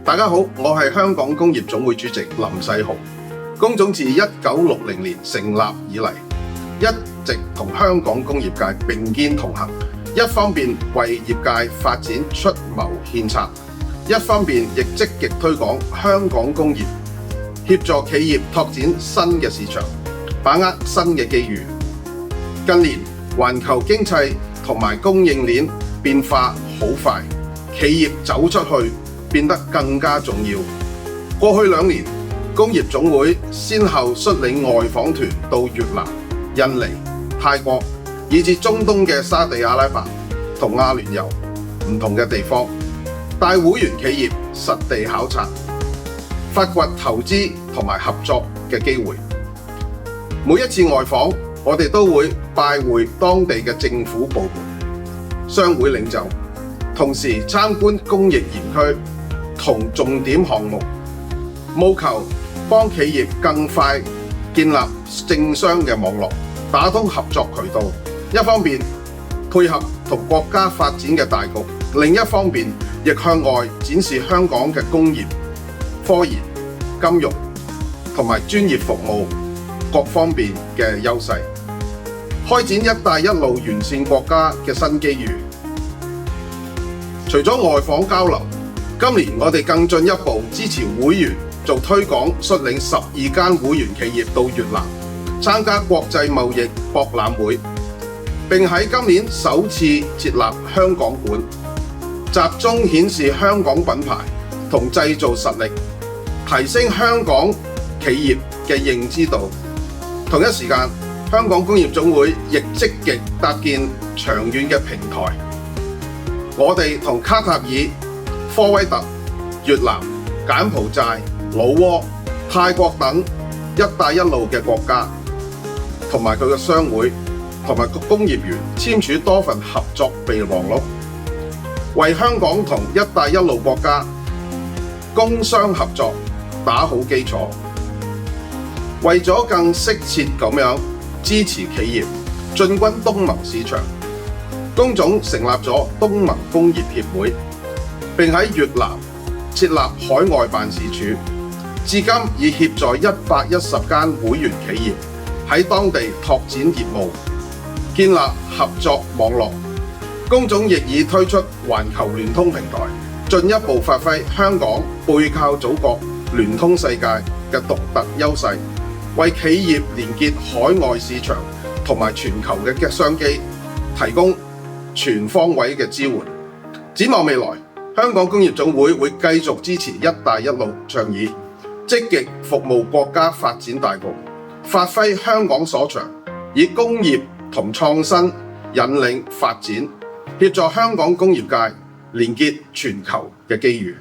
大家好，我係香港工業總會主席林世豪。工總自1960年成立以嚟，一直同香港工業界並肩同行，一方面為業界發展出謀獻策，一方面亦積極推廣香港工業，協助企業拓展新嘅市場，把握新嘅機遇。近年環球經濟同埋供應鏈變化好快，企業走出去變得更加重要。過去2年，工業總會先後率領外訪團到越南、印尼、泰國，以至中東嘅沙地阿拉伯同阿聯酋唔同嘅地方，帶會員企業實地考察，發掘投資同埋合作嘅機會。每一次外訪，我哋都會拜會當地嘅政府部門、商會領袖，同時參觀工業園區同重點項目，務求幫企業更快建立政商嘅網絡，打通合作渠道。一方面配合同國家發展嘅大局，另一方面亦向外展示香港嘅工業、科研、金融同埋專業服務各方面嘅優勢，開展一帶一路沿線國家嘅新機遇。除咗外訪交流，今年我哋更進一步支持會員做推廣，率領12間會員企業到越南參加國際貿易博覽會，並喺今年首次設立香港館，集中顯示香港品牌同製造實力，提升香港企業嘅認知度。同一時間，香港工業總會亦積極搭建長遠嘅平台。我哋同卡塔爾、科威特、越南、柬埔寨、老撾、泰國等一帶一路嘅國家，同埋佢嘅商會同埋工業園簽署多份合作備忘錄，為香港同一帶一路國家工商合作打好基礎。為咗更適切咁樣支持企業進軍東盟市場，工總成立咗東盟工業協會，並喺越南設立海外辦事處，至今已協助110間會員企業喺當地拓展業務，建立合作網絡。工總亦已推出環球聯通平台，進一步發揮香港背靠祖國、聯通世界嘅獨特優勢，為企業連結海外市場同埋全球嘅商機提供全方位嘅支援。展望未來，香港工業總會會繼續支持一帶一路倡議，積極服務國家發展大局，發揮香港所長，以工業同創新引領發展，協助香港工業界連結全球嘅機遇。